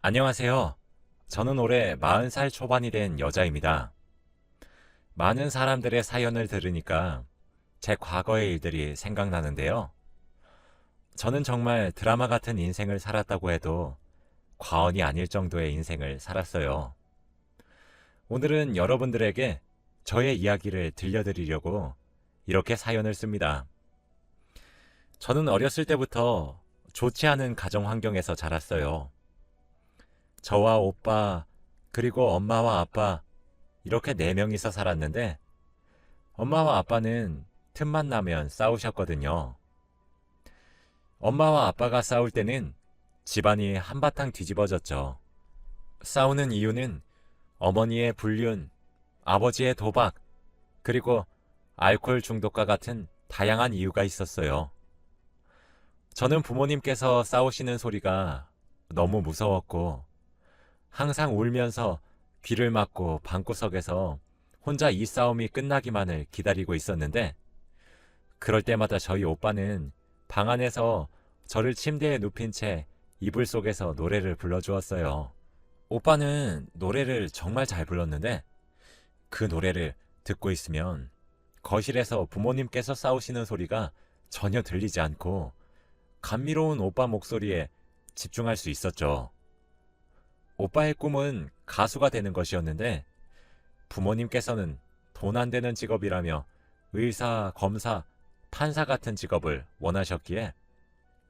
안녕하세요. 저는 올해 40살 초반이 된 여자입니다. 많은 사람들의 사연을 들으니까 제 과거의 일들이 생각나는데요. 저는 정말 드라마 같은 인생을 살았다고 해도 과언이 아닐 정도의 인생을 살았어요. 오늘은 여러분들에게 저의 이야기를 들려드리려고 이렇게 사연을 씁니다. 저는 어렸을 때부터 좋지 않은 가정 환경에서 자랐어요. 저와 오빠, 그리고 엄마와 아빠, 이렇게 네 명이서 살았는데, 엄마와 아빠는 틈만 나면 싸우셨거든요. 엄마와 아빠가 싸울 때는 집안이 한바탕 뒤집어졌죠. 싸우는 이유는 어머니의 불륜, 아버지의 도박, 그리고 알코올 중독과 같은 다양한 이유가 있었어요. 저는 부모님께서 싸우시는 소리가 너무 무서웠고, 항상 울면서 귀를 막고 방구석에서 혼자 이 싸움이 끝나기만을 기다리고 있었는데, 그럴 때마다 저희 오빠는 방 안에서 저를 침대에 눕힌 채 이불 속에서 노래를 불러주었어요. 오빠는 노래를 정말 잘 불렀는데, 그 노래를 듣고 있으면 거실에서 부모님께서 싸우시는 소리가 전혀 들리지 않고 감미로운 오빠 목소리에 집중할 수 있었죠. 오빠의 꿈은 가수가 되는 것이었는데, 부모님께서는 돈 안 되는 직업이라며 의사, 검사, 판사 같은 직업을 원하셨기에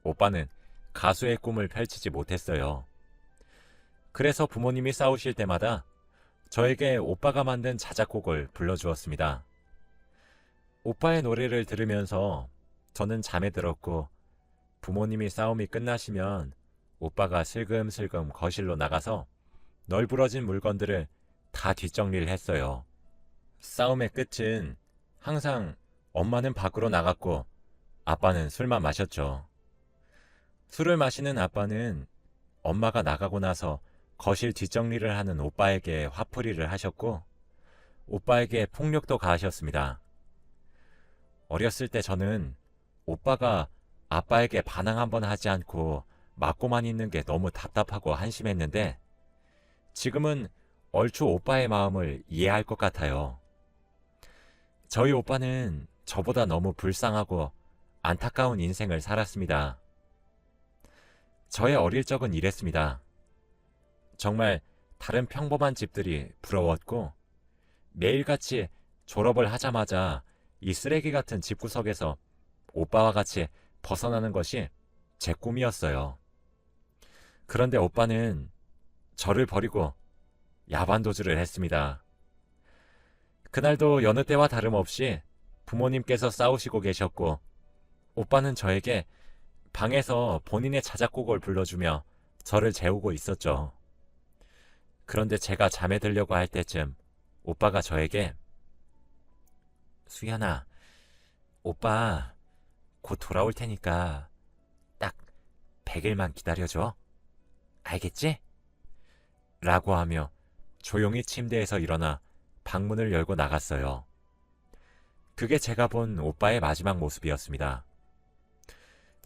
오빠는 가수의 꿈을 펼치지 못했어요. 그래서 부모님이 싸우실 때마다 저에게 오빠가 만든 자작곡을 불러주었습니다. 오빠의 노래를 들으면서 저는 잠에 들었고, 부모님이 싸움이 끝나시면 오빠가 슬금슬금 거실로 나가서 널브러진 물건들을 다 뒷정리를 했어요. 싸움의 끝은 항상 엄마는 밖으로 나갔고 아빠는 술만 마셨죠. 술을 마시는 아빠는 엄마가 나가고 나서 거실 뒷정리를 하는 오빠에게 화풀이를 하셨고, 오빠에게 폭력도 가하셨습니다. 어렸을 때 저는 오빠가 아빠에게 반항 한번 하지 않고 맞고만 있는 게 너무 답답하고 한심했는데, 지금은 얼추 오빠의 마음을 이해할 것 같아요. 저희 오빠는 저보다 너무 불쌍하고 안타까운 인생을 살았습니다. 저의 어릴 적은 이랬습니다. 정말 다른 평범한 집들이 부러웠고, 매일같이 졸업을 하자마자 이 쓰레기 같은 집구석에서 오빠와 같이 벗어나는 것이 제 꿈이었어요. 그런데 오빠는 저를 버리고 야반도주를 했습니다. 그날도 여느 때와 다름없이 부모님께서 싸우시고 계셨고, 오빠는 저에게 방에서 본인의 자작곡을 불러주며 저를 재우고 있었죠. 그런데 제가 잠에 들려고 할 때쯤 오빠가 저에게, 수연아, 오빠 곧 돌아올 테니까 딱 100일만 기다려줘. 알겠지? 라고 하며 조용히 침대에서 일어나 방문을 열고 나갔어요. 그게 제가 본 오빠의 마지막 모습이었습니다.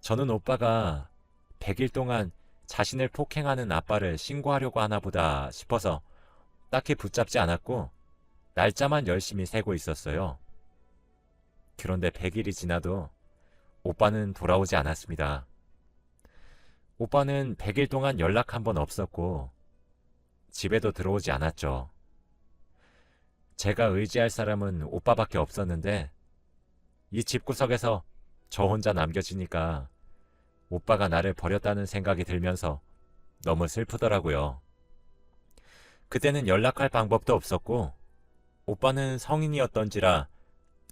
저는 오빠가 100일 동안 자신을 폭행하는 아빠를 신고하려고 하나 보다 싶어서 딱히 붙잡지 않았고, 날짜만 열심히 세고 있었어요. 그런데 100일이 지나도 오빠는 돌아오지 않았습니다. 오빠는 100일 동안 연락 한 번 없었고, 집에도 들어오지 않았죠. 제가 의지할 사람은 오빠밖에 없었는데, 이 집구석에서 저 혼자 남겨지니까 오빠가 나를 버렸다는 생각이 들면서 너무 슬프더라고요. 그때는 연락할 방법도 없었고, 오빠는 성인이었던지라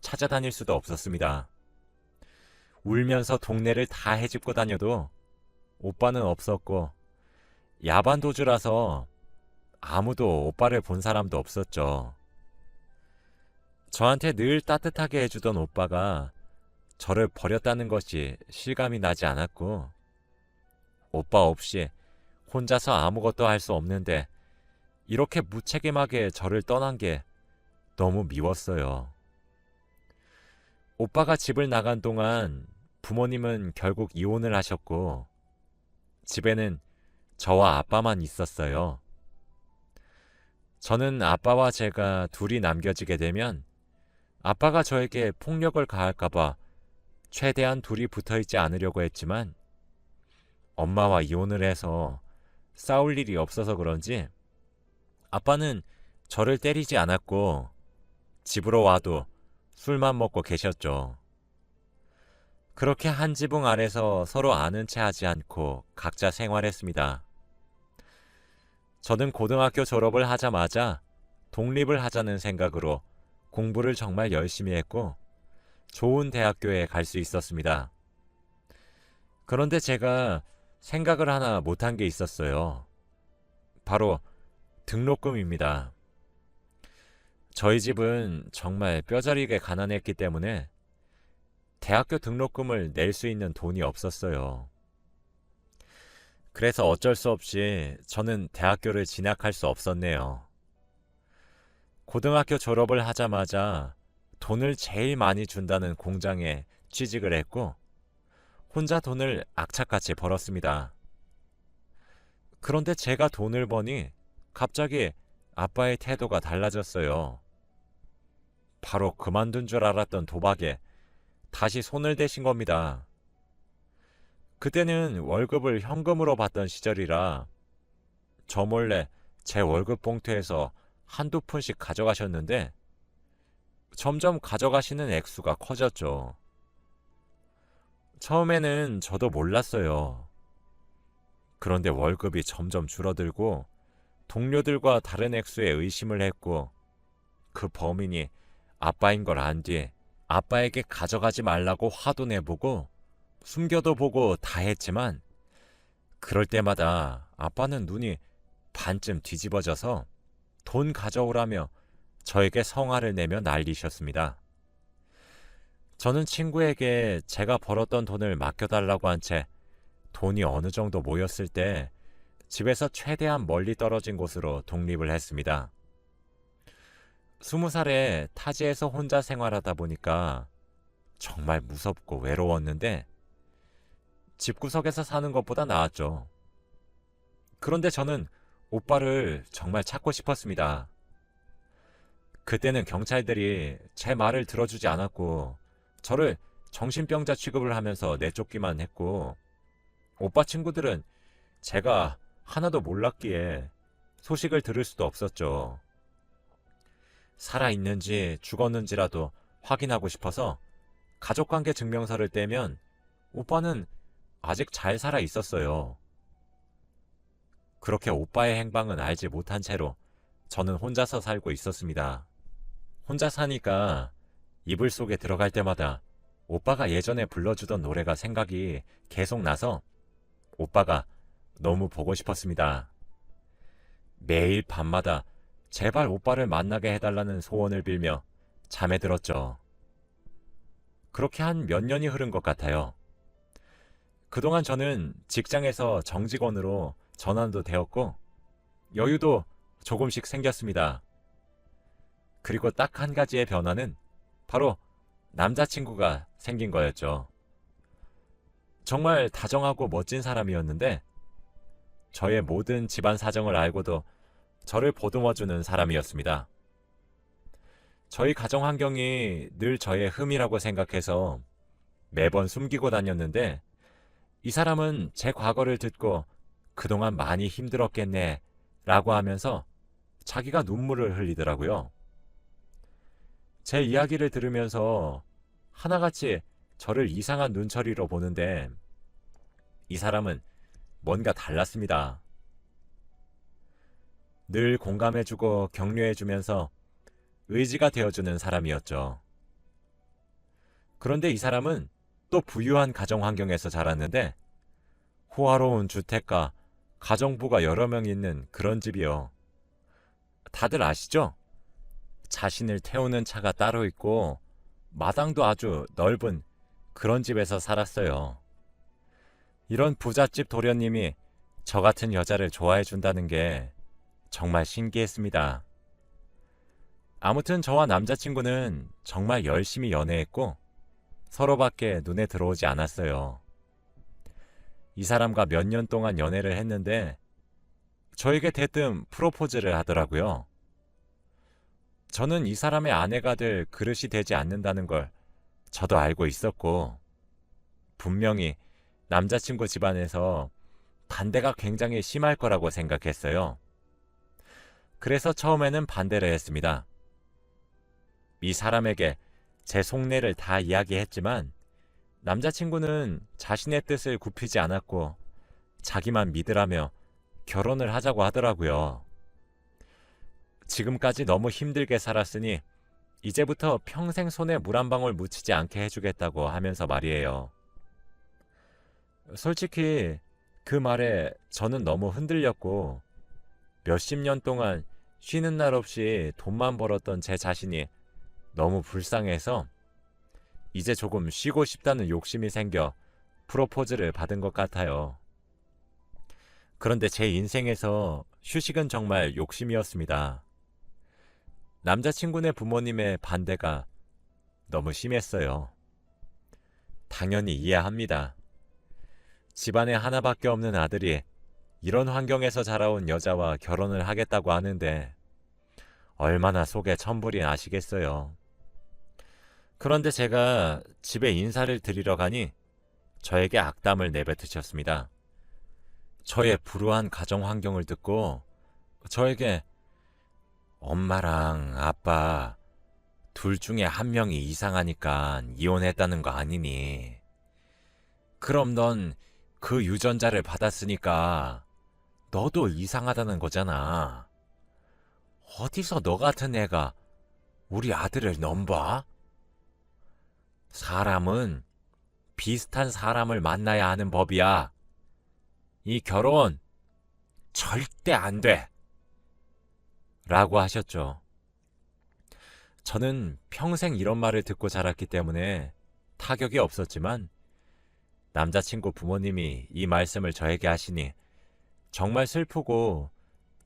찾아다닐 수도 없었습니다. 울면서 동네를 다 헤집고 다녀도 오빠는 없었고, 야반도주라서 아무도 오빠를 본 사람도 없었죠. 저한테 늘 따뜻하게 해주던 오빠가 저를 버렸다는 것이 실감이 나지 않았고, 오빠 없이 혼자서 아무것도 할 수 없는데 이렇게 무책임하게 저를 떠난 게 너무 미웠어요. 오빠가 집을 나간 동안 부모님은 결국 이혼을 하셨고, 집에는 저와 아빠만 있었어요. 저는 아빠와 제가 둘이 남겨지게 되면 아빠가 저에게 폭력을 가할까봐 최대한 둘이 붙어 있지 않으려고 했지만 엄마와 이혼을 해서 싸울 일이 없어서 그런지 아빠는 저를 때리지 않았고 집으로 와도 술만 먹고 계셨죠. 그렇게 한 지붕 아래서 서로 아는 체 하지 않고 각자 생활했습니다. 저는 고등학교 졸업을 하자마자 독립을 하자는 생각으로 공부를 정말 열심히 했고 좋은 대학교에 갈 수 있었습니다. 그런데 제가 생각을 하나 못한 게 있었어요. 바로 등록금입니다. 저희 집은 정말 뼈저리게 가난했기 때문에 대학교 등록금을 낼 수 있는 돈이 없었어요. 그래서 어쩔 수 없이 저는 대학교를 진학할 수 없었네요. 고등학교 졸업을 하자마자 돈을 제일 많이 준다는 공장에 취직을 했고 혼자 돈을 악착같이 벌었습니다. 그런데 제가 돈을 버니 갑자기 아빠의 태도가 달라졌어요. 바로 그만둔 줄 알았던 도박에 다시 손을 대신 겁니다. 그때는 월급을 현금으로 받던 시절이라 저 몰래 제 월급 봉투에서 한두 푼씩 가져가셨는데 점점 가져가시는 액수가 커졌죠. 처음에는 저도 몰랐어요. 그런데 월급이 점점 줄어들고 동료들과 다른 액수에 의심을 했고 그 범인이 아빠인 걸 안 뒤에 아빠에게 가져가지 말라고 화도 내보고 숨겨도 보고 다 했지만 그럴 때마다 아빠는 눈이 반쯤 뒤집어져서 돈 가져오라며 저에게 성화를 내며 난리셨습니다. 저는 친구에게 제가 벌었던 돈을 맡겨달라고 한 채 돈이 어느 정도 모였을 때 집에서 최대한 멀리 떨어진 곳으로 독립을 했습니다. 20살에 타지에서 혼자 생활하다 보니까 정말 무섭고 외로웠는데 집구석에서 사는 것보다 나았죠. 그런데 저는 오빠를 정말 찾고 싶었습니다. 그때는 경찰들이 제 말을 들어주지 않았고 저를 정신병자 취급을 하면서 내쫓기만 했고 오빠 친구들은 제가 하나도 몰랐기에 소식을 들을 수도 없었죠. 살아있는지 죽었는지라도 확인하고 싶어서 가족관계 증명서를 떼면 오빠는 아직 잘 살아 있었어요. 그렇게 오빠의 행방은 알지 못한 채로 저는 혼자서 살고 있었습니다. 혼자 사니까 이불 속에 들어갈 때마다 오빠가 예전에 불러주던 노래가 생각이 계속 나서 오빠가 너무 보고 싶었습니다. 매일 밤마다 제발 오빠를 만나게 해달라는 소원을 빌며 잠에 들었죠. 그렇게 한 몇 년이 흐른 것 같아요. 그동안 저는 직장에서 정직원으로 전환도 되었고 여유도 조금씩 생겼습니다. 그리고 딱 한 가지의 변화는 바로 남자친구가 생긴 거였죠. 정말 다정하고 멋진 사람이었는데 저의 모든 집안 사정을 알고도 저를 보듬어주는 사람이었습니다. 저희 가정 환경이 늘 저의 흠이라고 생각해서 매번 숨기고 다녔는데 이 사람은 제 과거를 듣고 그동안 많이 힘들었겠네 라고 하면서 자기가 눈물을 흘리더라고요. 제 이야기를 들으면서 하나같이 저를 이상한 눈초리로 보는데 이 사람은 뭔가 달랐습니다. 늘 공감해주고 격려해주면서 의지가 되어주는 사람이었죠. 그런데 이 사람은 또 부유한 가정 환경에서 자랐는데 호화로운 주택가, 가정부가 여러 명 있는 그런 집이요. 다들 아시죠? 자신을 태우는 차가 따로 있고 마당도 아주 넓은 그런 집에서 살았어요. 이런 부잣집 도련님이 저 같은 여자를 좋아해 준다는 게 정말 신기했습니다. 아무튼 저와 남자친구는 정말 열심히 연애했고 서로밖에 눈에 들어오지 않았어요. 이 사람과 몇 년 동안 연애를 했는데 저에게 대뜸 프로포즈를 하더라고요. 저는 이 사람의 아내가 될 그릇이 되지 않는다는 걸 저도 알고 있었고, 분명히 남자친구 집안에서 반대가 굉장히 심할 거라고 생각했어요. 그래서 처음에는 반대를 했습니다. 이 사람에게 제 속내를 다 이야기했지만 남자친구는 자신의 뜻을 굽히지 않았고 자기만 믿으라며 결혼을 하자고 하더라고요. 지금까지 너무 힘들게 살았으니 이제부터 평생 손에 물 한 방울 묻히지 않게 해주겠다고 하면서 말이에요. 솔직히 그 말에 저는 너무 흔들렸고 몇십 년 동안 쉬는 날 없이 돈만 벌었던 제 자신이 너무 불쌍해서 이제 조금 쉬고 싶다는 욕심이 생겨 프로포즈를 받은 것 같아요. 그런데 제 인생에서 휴식은 정말 욕심이었습니다. 남자친구네 부모님의 반대가 너무 심했어요. 당연히 이해합니다. 집안에 하나밖에 없는 아들이 이런 환경에서 자라온 여자와 결혼을 하겠다고 하는데 얼마나 속에 천불이 나시겠어요. 그런데 제가 집에 인사를 드리러 가니 저에게 악담을 내뱉으셨습니다. 저의 불우한 가정 환경을 듣고 저에게 엄마랑 아빠 둘 중에 한 명이 이상하니까 이혼했다는 거 아니니? 그럼 넌 그 유전자를 받았으니까 너도 이상하다는 거잖아. 어디서 너 같은 애가 우리 아들을 넘봐? 사람은 비슷한 사람을 만나야 하는 법이야. 이 결혼 절대 안 돼. 라고 하셨죠. 저는 평생 이런 말을 듣고 자랐기 때문에 타격이 없었지만 남자친구 부모님이 이 말씀을 저에게 하시니 정말 슬프고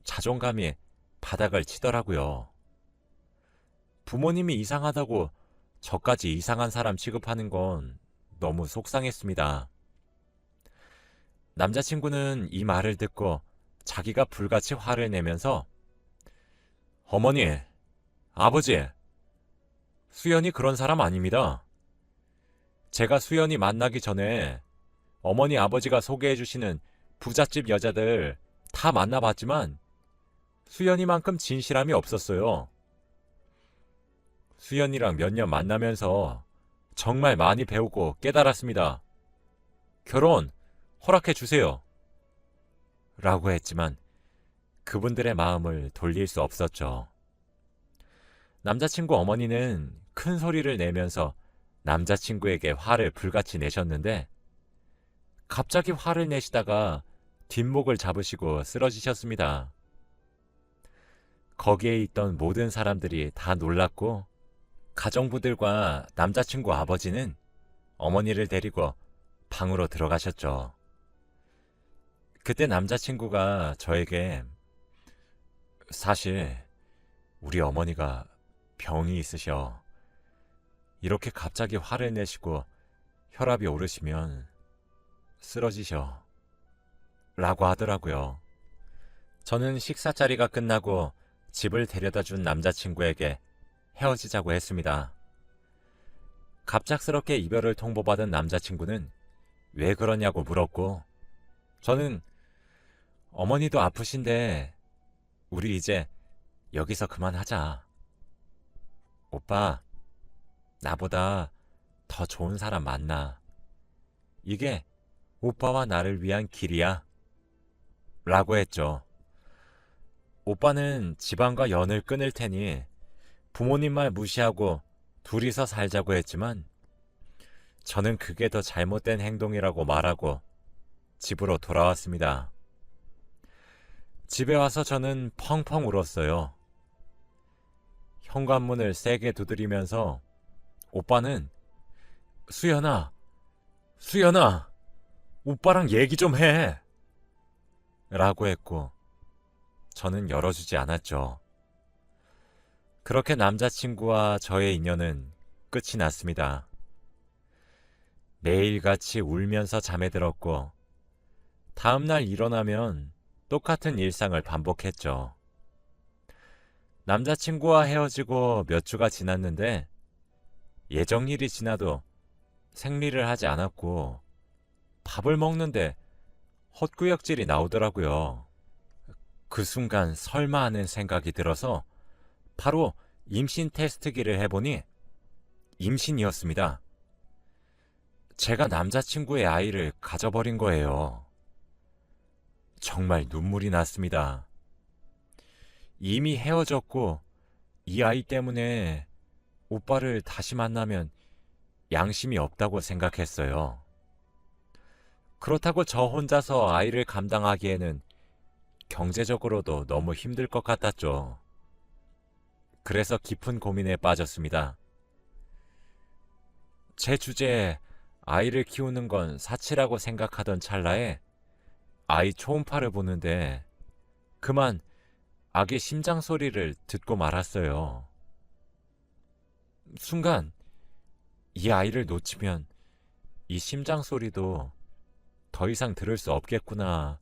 자존감이 바닥을 치더라고요. 부모님이 이상하다고 저까지 이상한 사람 취급하는 건 너무 속상했습니다. 남자친구는 이 말을 듣고 자기가 불같이 화를 내면서 어머니, 아버지, 수연이 그런 사람 아닙니다. 제가 수연이 만나기 전에 어머니 아버지가 소개해 주시는 부잣집 여자들 다 만나봤지만 수연이만큼 진실함이 없었어요. 수연이랑 몇 년 만나면서 정말 많이 배우고 깨달았습니다. 결혼 허락해 주세요. 라고 했지만 그분들의 마음을 돌릴 수 없었죠. 남자친구 어머니는 큰 소리를 내면서 남자친구에게 화를 불같이 내셨는데 갑자기 화를 내시다가 뒷목을 잡으시고 쓰러지셨습니다. 거기에 있던 모든 사람들이 다 놀랐고 가정부들과 남자친구 아버지는 어머니를 데리고 방으로 들어가셨죠. 그때 남자친구가 저에게 사실 우리 어머니가 병이 있으셔. 이렇게 갑자기 화를 내시고 혈압이 오르시면 쓰러지셔. 라고 하더라고요. 저는 식사 자리가 끝나고 집을 데려다 준 남자친구에게 헤어지자고 했습니다. 갑작스럽게 이별을 통보받은 남자친구는 왜 그러냐고 물었고 저는 어머니도 아프신데 우리 이제 여기서 그만하자. 오빠, 나보다 더 좋은 사람 만나. 이게 오빠와 나를 위한 길이야. 라고 했죠. 오빠는 집안과 연을 끊을 테니 부모님 말 무시하고 둘이서 살자고 했지만 저는 그게 더 잘못된 행동이라고 말하고 집으로 돌아왔습니다. 집에 와서 저는 펑펑 울었어요. 현관문을 세게 두드리면서 오빠는 수연아, 수연아, 오빠랑 얘기 좀 해. 라고 했고 저는 열어주지 않았죠. 그렇게 남자친구와 저의 인연은 끝이 났습니다. 매일같이 울면서 잠에 들었고 다음날 일어나면 똑같은 일상을 반복했죠. 남자친구와 헤어지고 몇 주가 지났는데 예정일이 지나도 생리를 하지 않았고 밥을 먹는데 헛구역질이 나오더라고요. 그 순간 설마 하는 생각이 들어서 바로 임신 테스트기를 해보니 임신이었습니다. 제가 남자친구의 아이를 가져버린 거예요. 정말 눈물이 났습니다. 이미 헤어졌고 이 아이 때문에 오빠를 다시 만나면 양심이 없다고 생각했어요. 그렇다고 저 혼자서 아이를 감당하기에는 경제적으로도 너무 힘들 것 같았죠. 그래서 깊은 고민에 빠졌습니다. 제 주제에 아이를 키우는 건 사치라고 생각하던 찰나에 아이 초음파를 보는데 그만 아기 심장 소리를 듣고 말았어요. 순간 이 아이를 놓치면 이 심장 소리도 더 이상 들을 수 없겠구나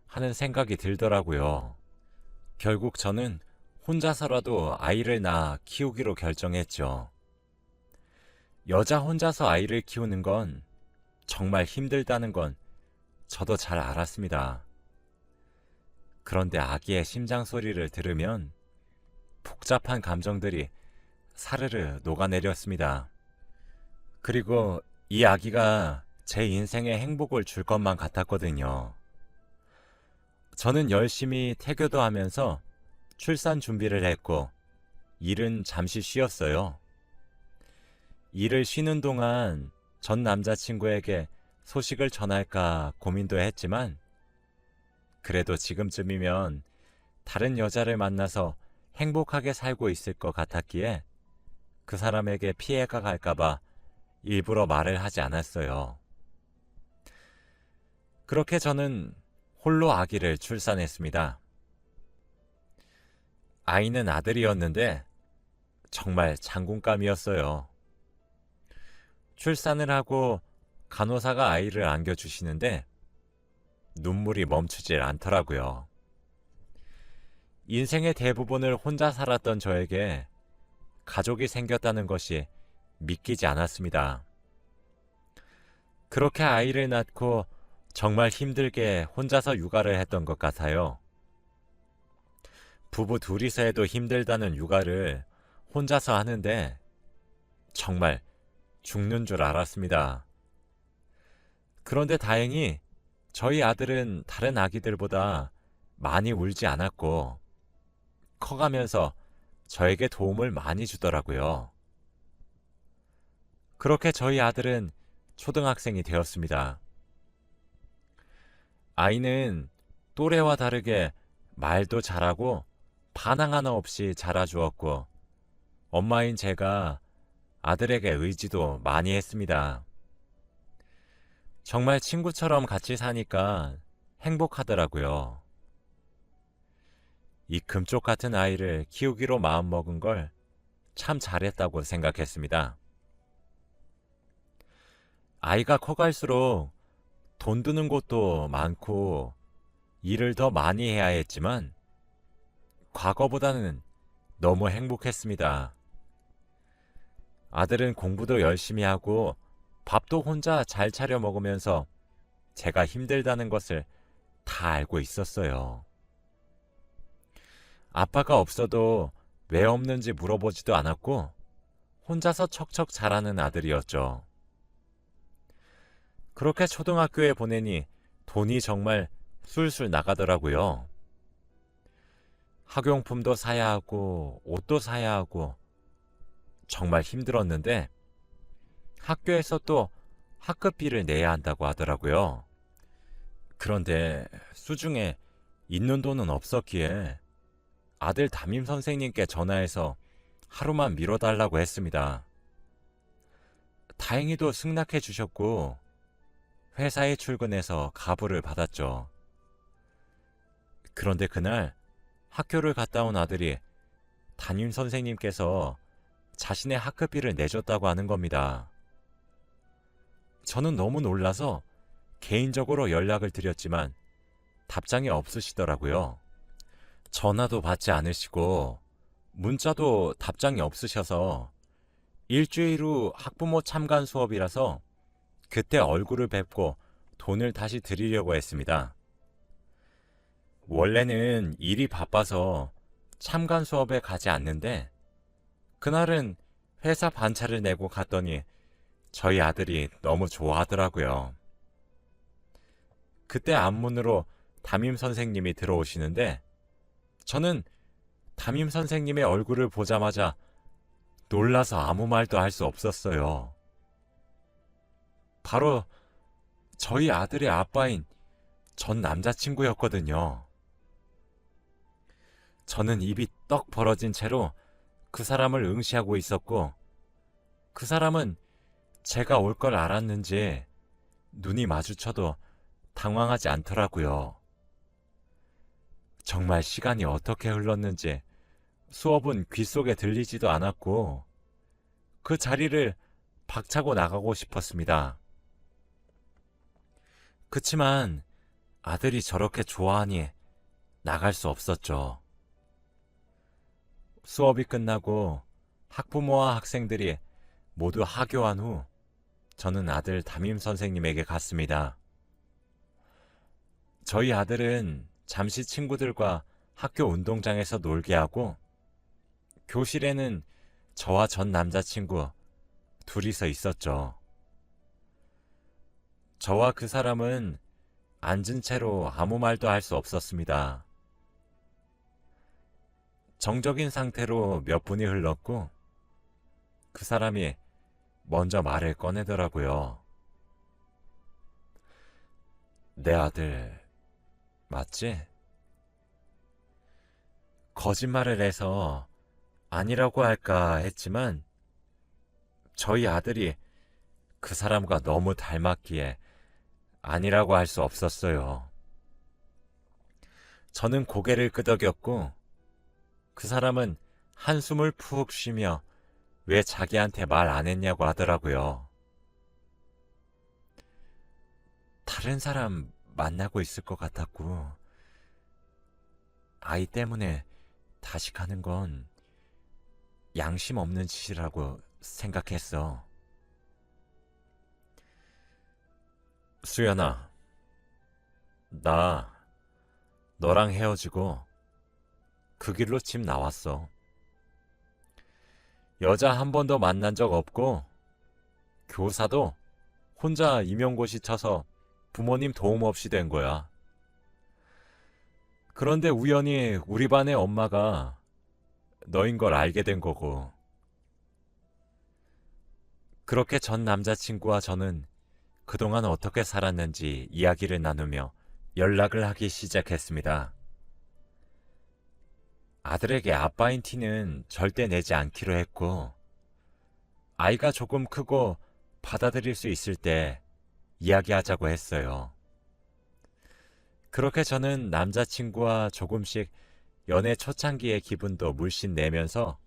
하는 생각이 들더라고요. 결국 저는 혼자서라도 아이를 낳아 키우기로 결정했죠. 여자 혼자서 아이를 키우는 건 정말 힘들다는 건 저도 잘 알았습니다. 그런데 아기의 심장 소리를 들으면 복잡한 감정들이 사르르 녹아내렸습니다. 그리고 이 아기가 제 인생에 행복을 줄 것만 같았거든요. 저는 열심히 태교도 하면서 출산 준비를 했고 일은 잠시 쉬었어요. 일을 쉬는 동안 전 남자친구에게 소식을 전할까 고민도 했지만 그래도 지금쯤이면 다른 여자를 만나서 행복하게 살고 있을 것 같았기에 그 사람에게 피해가 갈까봐 일부러 말을 하지 않았어요. 그렇게 저는 홀로 아기를 출산했습니다. 아이는 아들이었는데 정말 장군감이었어요. 출산을 하고 간호사가 아이를 안겨주시는데 눈물이 멈추질 않더라고요. 인생의 대부분을 혼자 살았던 저에게 가족이 생겼다는 것이 믿기지 않았습니다. 그렇게 아이를 낳고 정말 힘들게 혼자서 육아를 했던 것 같아요. 부부 둘이서 해도 힘들다는 육아를 혼자서 하는데 정말 죽는 줄 알았습니다. 그런데 다행히 저희 아들은 다른 아기들보다 많이 울지 않았고 커가면서 저에게 도움을 많이 주더라고요. 그렇게 저희 아들은 초등학생이 되었습니다. 아이는 또래와 다르게 말도 잘하고 반항 하나 없이 자라주었고 엄마인 제가 아들에게 의지도 많이 했습니다. 정말 친구처럼 같이 사니까 행복하더라고요. 이 금쪽 같은 아이를 키우기로 마음먹은 걸 참 잘했다고 생각했습니다. 아이가 커갈수록 돈 드는 곳도 많고 일을 더 많이 해야 했지만 과거보다는 너무 행복했습니다. 아들은 공부도 열심히 하고 밥도 혼자 잘 차려 먹으면서 제가 힘들다는 것을 다 알고 있었어요. 아빠가 없어도 왜 없는지 물어보지도 않았고 혼자서 척척 자라는 아들이었죠. 그렇게 초등학교에 보내니 돈이 정말 술술 나가더라고요. 학용품도 사야 하고 옷도 사야 하고 정말 힘들었는데 학교에서 또 학급비를 내야 한다고 하더라고요. 그런데 수중에 있는 돈은 없었기에 아들 담임 선생님께 전화해서 하루만 미뤄달라고 했습니다. 다행히도 승낙해 주셨고 회사에 출근해서 가부를 받았죠. 그런데 그날 학교를 갔다 온 아들이 담임 선생님께서 자신의 학급비를 내줬다고 하는 겁니다. 저는 너무 놀라서 개인적으로 연락을 드렸지만 답장이 없으시더라고요. 전화도 받지 않으시고 문자도 답장이 없으셔서 일주일 후 학부모 참관 수업이라서 그때 얼굴을 뵙고 돈을 다시 드리려고 했습니다. 원래는 일이 바빠서 참관 수업에 가지 않는데 그날은 회사 반차를 내고 갔더니 저희 아들이 너무 좋아하더라고요. 그때 앞문으로 담임 선생님이 들어오시는데 저는 담임 선생님의 얼굴을 보자마자 놀라서 아무 말도 할 수 없었어요. 바로 저희 아들의 아빠인 전 남자친구였거든요. 저는 입이 떡 벌어진 채로 그 사람을 응시하고 있었고 그 사람은 제가 올 걸 알았는지 눈이 마주쳐도 당황하지 않더라고요. 정말 시간이 어떻게 흘렀는지 수업은 귓속에 들리지도 않았고 그 자리를 박차고 나가고 싶었습니다. 그치만 아들이 저렇게 좋아하니 나갈 수 없었죠. 수업이 끝나고 학부모와 학생들이 모두 하교한 후 저는 아들 담임 선생님에게 갔습니다. 저희 아들은 잠시 친구들과 학교 운동장에서 놀게 하고 교실에는 저와 전 남자친구 둘이서 있었죠. 저와 그 사람은 앉은 채로 아무 말도 할 수 없었습니다. 정적인 상태로 몇 분이 흘렀고 그 사람이 먼저 말을 꺼내더라고요. 내 아들 맞지? 거짓말을 해서 아니라고 할까 했지만 저희 아들이 그 사람과 너무 닮았기에 아니라고 할 수 없었어요. 저는 고개를 끄덕였고 그 사람은 한숨을 푹 쉬며 왜 자기한테 말 안 했냐고 하더라고요. 다른 사람 만나고 있을 것 같았고 아이 때문에 다시 가는 건 양심 없는 짓이라고 생각했어. 수연아, 나 너랑 헤어지고 그 길로 집 나왔어. 여자 한 번도 만난 적 없고 교사도 혼자 임용고시 쳐서 부모님 도움 없이 된 거야. 그런데 우연히 우리 반의 엄마가 너인 걸 알게 된 거고. 그렇게 전 남자친구와 저는 그동안 어떻게 살았는지 이야기를 나누며 연락을 하기 시작했습니다. 아들에게 아빠인 티는 절대 내지 않기로 했고 아이가 조금 크고 받아들일 수 있을 때 이야기하자고 했어요. 그렇게 저는 남자친구와 조금씩 연애 초창기의 기분도 물씬 내면서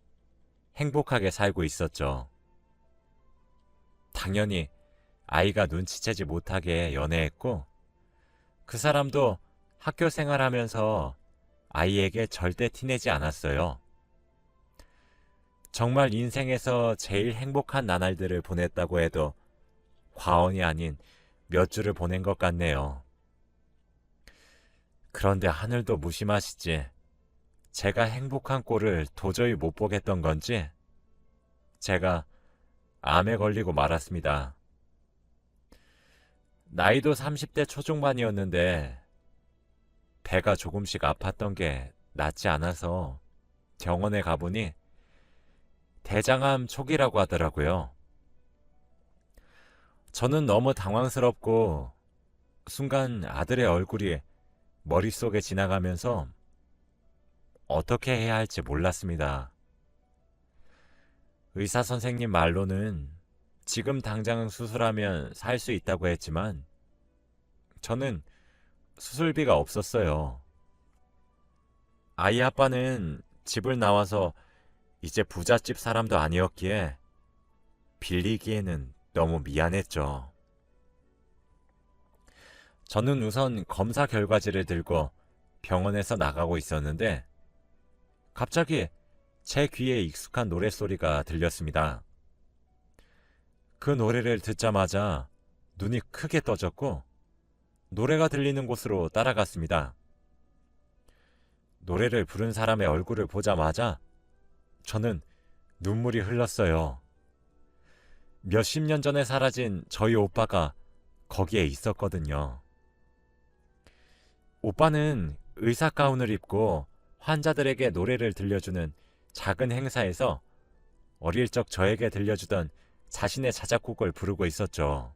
행복하게 살고 있었죠. 당연히 아이가 눈치채지 못하게 연애했고 그 사람도 학교 생활하면서 아이에게 절대 티내지 않았어요. 정말 인생에서 제일 행복한 나날들을 보냈다고 해도 과언이 아닌 몇 주를 보낸 것 같네요. 그런데 하늘도 무심하시지. 제가 행복한 꼴을 도저히 못 보겠던 건지 제가 암에 걸리고 말았습니다. 나이도 30대 초중반이었는데 배가 조금씩 아팠던 게 낫지 않아서 병원에 가보니 대장암 초기라고 하더라고요. 저는 너무 당황스럽고 순간 아들의 얼굴이 머릿속에 지나가면서 어떻게 해야 할지 몰랐습니다. 의사 선생님 말로는 지금 당장 수술하면 살 수 있다고 했지만 저는 수술비가 없었어요. 아이 아빠는 집을 나와서 이제 부잣집 사람도 아니었기에 빌리기에는 너무 미안했죠. 저는 우선 검사 결과지를 들고 병원에서 나가고 있었는데 갑자기 제 귀에 익숙한 노랫소리가 들렸습니다. 그 노래를 듣자마자 눈이 크게 떠졌고 노래가 들리는 곳으로 따라갔습니다. 노래를 부른 사람의 얼굴을 보자마자 저는 눈물이 흘렀어요. 몇십 년 전에 사라진 저희 오빠가 거기에 있었거든요. 오빠는 의사 가운을 입고 환자들에게 노래를 들려주는 작은 행사에서 어릴 적 저에게 들려주던 자신의 자작곡을 부르고 있었죠.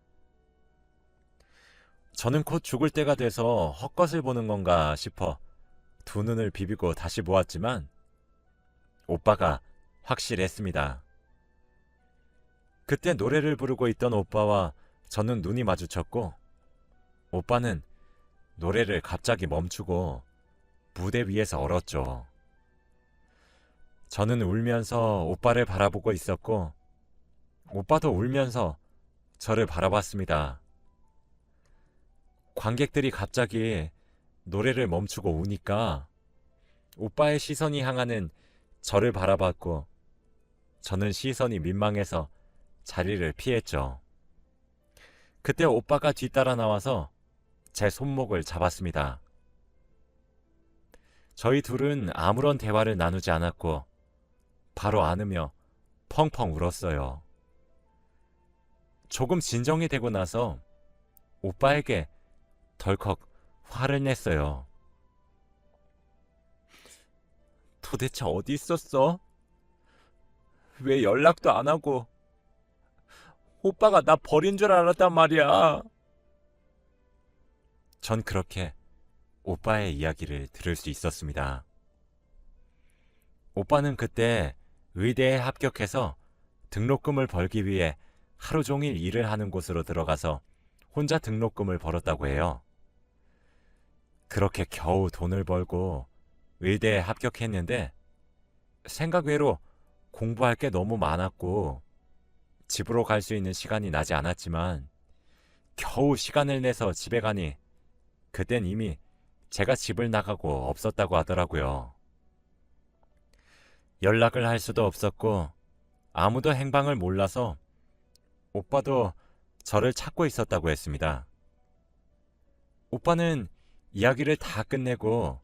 저는 곧 죽을 때가 돼서 헛것을 보는 건가 싶어 두 눈을 비비고 다시 보았지만 오빠가 확실했습니다. 그때 노래를 부르고 있던 오빠와 저는 눈이 마주쳤고 오빠는 노래를 갑자기 멈추고 무대 위에서 얼었죠. 저는 울면서 오빠를 바라보고 있었고 오빠도 울면서 저를 바라봤습니다. 관객들이 갑자기 노래를 멈추고 우니까 오빠의 시선이 향하는 저를 바라봤고 저는 시선이 민망해서 자리를 피했죠. 그때 오빠가 뒤따라 나와서 제 손목을 잡았습니다. 저희 둘은 아무런 대화를 나누지 않았고 바로 안으며 펑펑 울었어요. 조금 진정이 되고 나서 오빠에게 덜컥 화를 냈어요. 도대체 어디 있었어? 왜 연락도 안 하고? 오빠가 나 버린 줄 알았단 말이야. 전 그렇게 오빠의 이야기를 들을 수 있었습니다. 오빠는 그때 의대에 합격해서 등록금을 벌기 위해 하루 종일 일을 하는 곳으로 들어가서 혼자 등록금을 벌었다고 해요. 그렇게 겨우 돈을 벌고 의대에 합격했는데 생각 외로 공부할 게 너무 많았고 집으로 갈 수 있는 시간이 나지 않았지만 겨우 시간을 내서 집에 가니 그땐 이미 제가 집을 나가고 없었다고 하더라고요. 연락을 할 수도 없었고 아무도 행방을 몰라서 오빠도 저를 찾고 있었다고 했습니다. 오빠는 이야기를 다 끝내고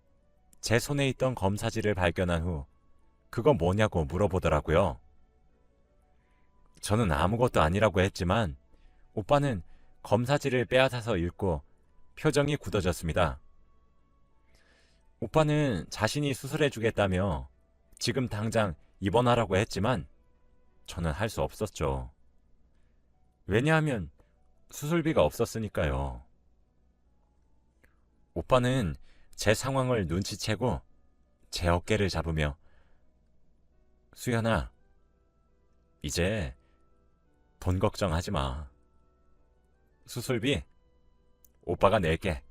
제 손에 있던 검사지를 발견한 후 그거 뭐냐고 물어보더라고요. 저는 아무것도 아니라고 했지만 오빠는 검사지를 빼앗아서 읽고 표정이 굳어졌습니다. 오빠는 자신이 수술해주겠다며 지금 당장 입원하라고 했지만 저는 할 수 없었죠. 왜냐하면 수술비가 없었으니까요. 오빠는 제 상황을 눈치채고 제 어깨를 잡으며 수연아, 이제 돈 걱정하지 마. 수술비 오빠가 낼게.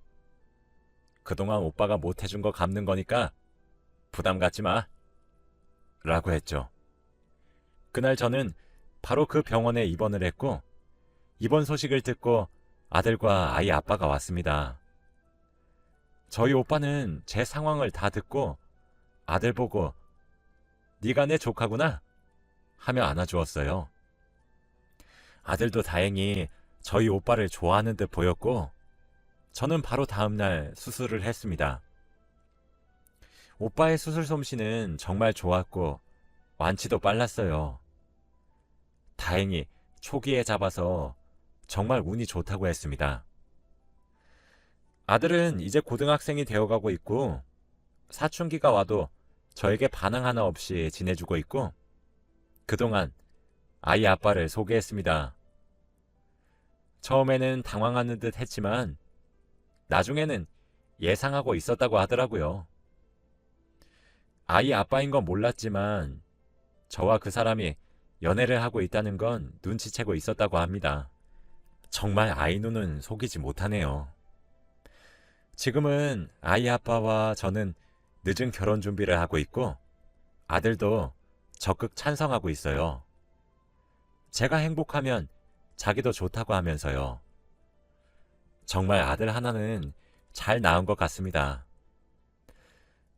그동안 오빠가 못해준 거 갚는 거니까 부담 갖지 마. 라고 했죠. 그날 저는 바로 그 병원에 입원을 했고 입원 소식을 듣고 아들과 아이 아빠가 왔습니다. 저희 오빠는 제 상황을 다 듣고 아들 보고 네가 내 조카구나 하며 안아주었어요. 아들도 다행히 저희 오빠를 좋아하는 듯 보였고 저는 바로 다음날 수술을 했습니다. 오빠의 수술 솜씨는 정말 좋았고 완치도 빨랐어요. 다행히 초기에 잡아서 정말 운이 좋다고 했습니다. 아들은 이제 고등학생이 되어가고 있고 사춘기가 와도 저에게 반항 하나 없이 지내주고 있고 그동안 아이 아빠를 소개했습니다. 처음에는 당황하는 듯 했지만 나중에는 예상하고 있었다고 하더라고요. 아이 아빠인 건 몰랐지만 저와 그 사람이 연애를 하고 있다는 건 눈치채고 있었다고 합니다. 정말 아이 눈은 속이지 못하네요. 지금은 아이 아빠와 저는 늦은 결혼 준비를 하고 있고 아들도 적극 찬성하고 있어요. 제가 행복하면 자기도 좋다고 하면서요. 정말 아들 하나는 잘 낳은 것 같습니다.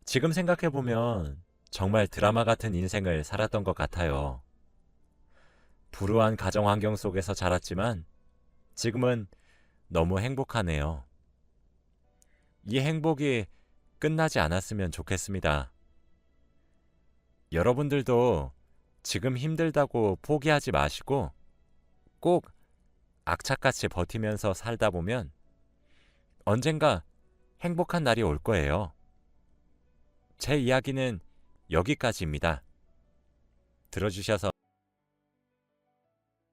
지금 생각해보면 정말 드라마 같은 인생을 살았던 것 같아요. 불우한 가정 환경 속에서 자랐지만 지금은 너무 행복하네요. 이 행복이 끝나지 않았으면 좋겠습니다. 여러분들도 지금 힘들다고 포기하지 마시고 꼭 악착같이 버티면서 살다 보면 언젠가 행복한 날이 올 거예요. 제 이야기는 여기까지입니다. 들어주셔서